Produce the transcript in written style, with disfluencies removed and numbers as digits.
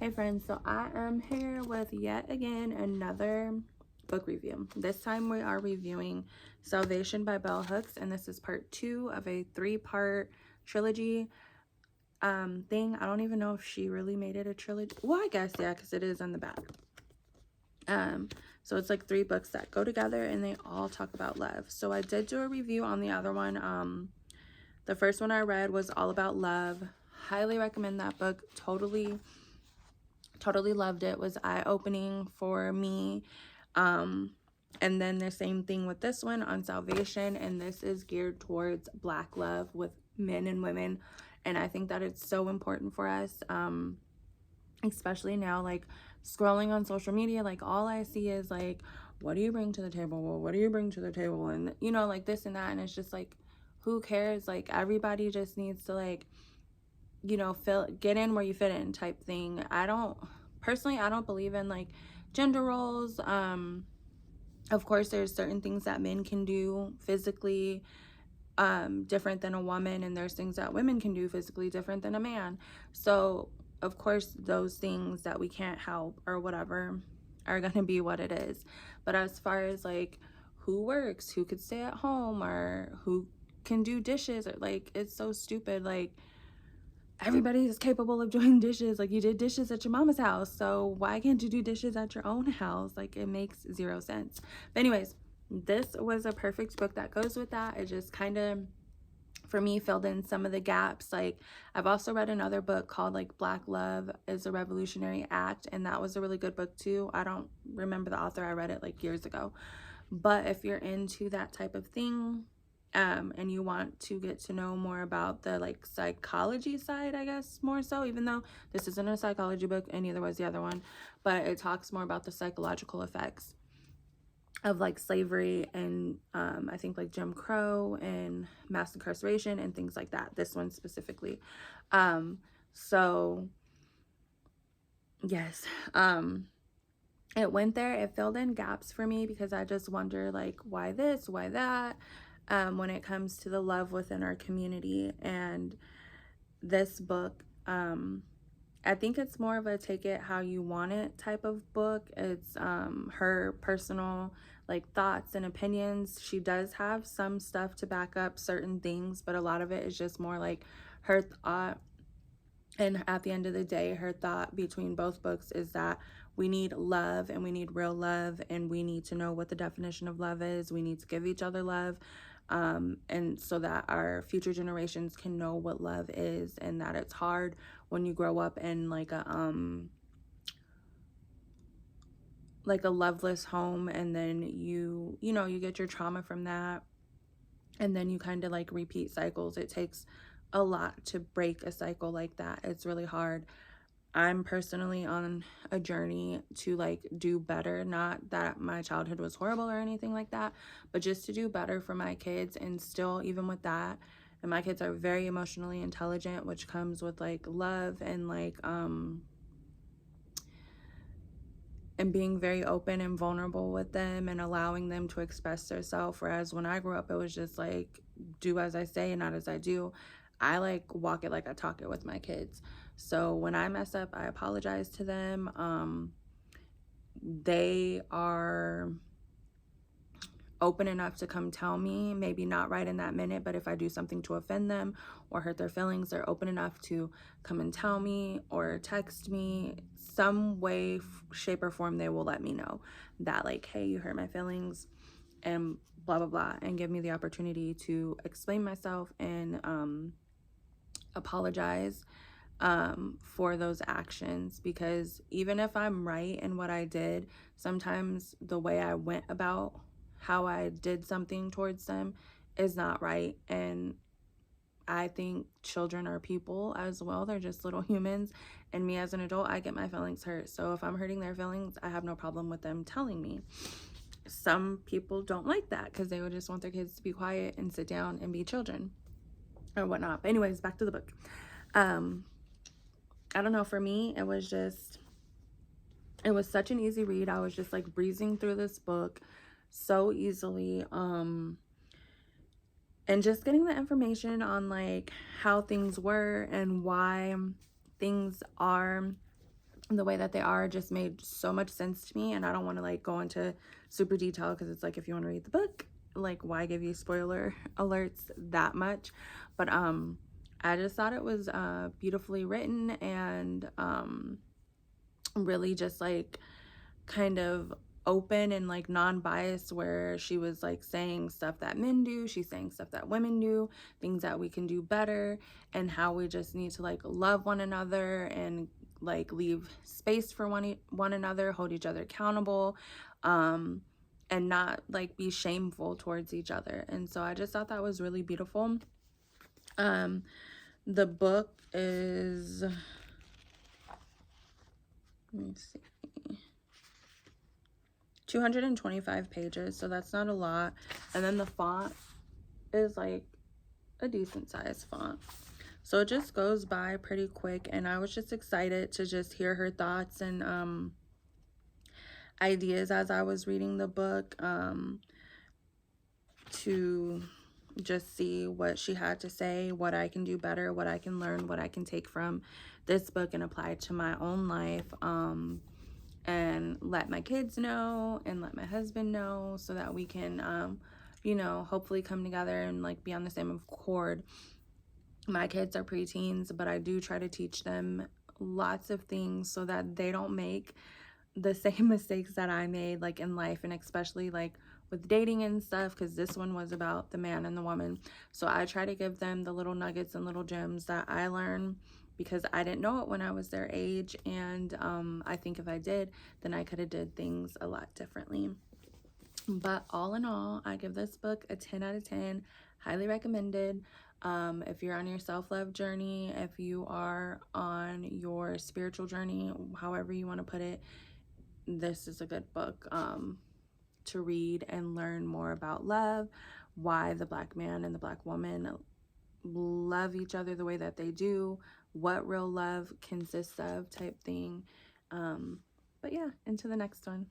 Hey friends, so I am here with yet again another book review. This time we are reviewing Salvation by Bell Hooks, and this is part 2 of a 3-part trilogy thing. I don't even know if she really made it a trilogy. Well, I guess, yeah, because it is on the back. So it's like 3 books that go together and they all talk about love. So I did do a review on the other one. The first one I read was all about love. Highly recommend that book. Totally loved it. Was eye-opening for me. And then the same thing with this one on Salvation, and this is geared towards Black love with men and women, and I think that it's so important for us, especially now, like scrolling on social media, like all I see is like, what do you bring to the table? Well, what do you bring to the table? And you know, like this and that, and it's just like, who cares? Like everybody just needs to, like, you know, get in where you fit in type thing. I don't believe in like gender roles. Of course there's certain things that men can do physically different than a woman, and there's things that women can do physically different than a man. So of course those things that we can't help or whatever are going to be what it is. But as far as like who works, who could stay at home, or who can do dishes, or like, it's so stupid. Like, everybody is capable of doing dishes. Like, you did dishes at your mama's house, so why can't you do dishes at your own house? Like, it makes zero sense. But anyways, this was a perfect book that goes with that. It just kind of, for me, filled in some of the gaps. Like, I've also read another book called like Black Love is a Revolutionary Act, and that was a really good book too. I don't remember the author. I read it like years ago. But if you're into that type of thing, and you want to get to know more about the like psychology side, I guess, more so, even though this isn't a psychology book and neither was the other one, but it talks more about the psychological effects of like slavery and I think like Jim Crow and mass incarceration and things like that, this one specifically. So yes, it went there. It filled in gaps for me because I just wonder, like, why this, why that, when it comes to the love within our community. And this book, I think it's more of a take it how you want it type of book. It's her personal like thoughts and opinions. She does have some stuff to back up certain things, but a lot of it is just more like her thought. And at the end of the day, her thought between both books is that we need love, and we need real love, and we need to know what the definition of love is. We need to give each other love, and so that our future generations can know what love is, and that it's hard when you grow up in like a loveless home, and then you know, you get your trauma from that, and then you kind of like repeat cycles. It takes a lot to break a cycle like that. It's really hard. I'm personally on a journey to like do better. Not that my childhood was horrible or anything like that, but just to do better for my kids. And still, even with that, and my kids are very emotionally intelligent, which comes with like love and like and being very open and vulnerable with them and allowing them to express themselves. Whereas when I grew up, it was just like, do as I say and not as I do. I like walk it like I talk it with my kids. So when I mess up, I apologize to them. They are open enough to come tell me, maybe not right in that minute, but if I do something to offend them or hurt their feelings, they're open enough to come and tell me or text me. Some way, shape, or form, they will let me know that, like, hey, you hurt my feelings and blah blah blah, and give me the opportunity to explain myself and apologize for those actions. Because even if I'm right in what I did, sometimes the way I went about how I did something towards them is not right. And I think children are people as well. They're just little humans. And me as an adult, I get my feelings hurt. So if I'm hurting their feelings, I have no problem with them telling me. Some people don't like that because they would just want their kids to be quiet and sit down and be children or whatnot. But anyways, back to the book. I don't know, for me, it was such an easy read. I was just like breezing through this book so easily, and just getting the information on like how things were and why things are the way that they are just made so much sense to me. And I don't want to like go into super detail because it's like, if you want to read the book, like why give you spoiler alerts that much? But I just thought it was beautifully written, and really just like kind of open and like non-biased, where she was like saying stuff that men do, she's saying stuff that women do, things that we can do better, and how we just need to like love one another and like leave space for one another, hold each other accountable, and not like be shameful towards each other. And so I just thought that was really beautiful. The book is, let me see, 225 pages, so that's not a lot. And then the font is like a decent size font, so it just goes by pretty quick. And I was just excited to just hear her thoughts and ideas as I was reading the book, to just see what she had to say, what I can do better, what I can learn, what I can take from this book and apply to my own life, and let my kids know and let my husband know, so that we can you know, hopefully come together and like be on the same accord. My kids are preteens, but I do try to teach them lots of things so that they don't make the same mistakes that I made, like in life, and especially like with dating and stuff, because this one was about the man and the woman. So I try to give them the little nuggets and little gems that I learned, because I didn't know it when I was their age. And I think if I did, then I could have did things a lot differently. But all in all, I give this book a 10 out of 10. Highly recommended. If you're on your self-love journey, if you are on your spiritual journey, however you want to put it, this is a good book to read and learn more about love, why the Black man and the Black woman love each other the way that they do, what real love consists of, type thing. But yeah, into the next one.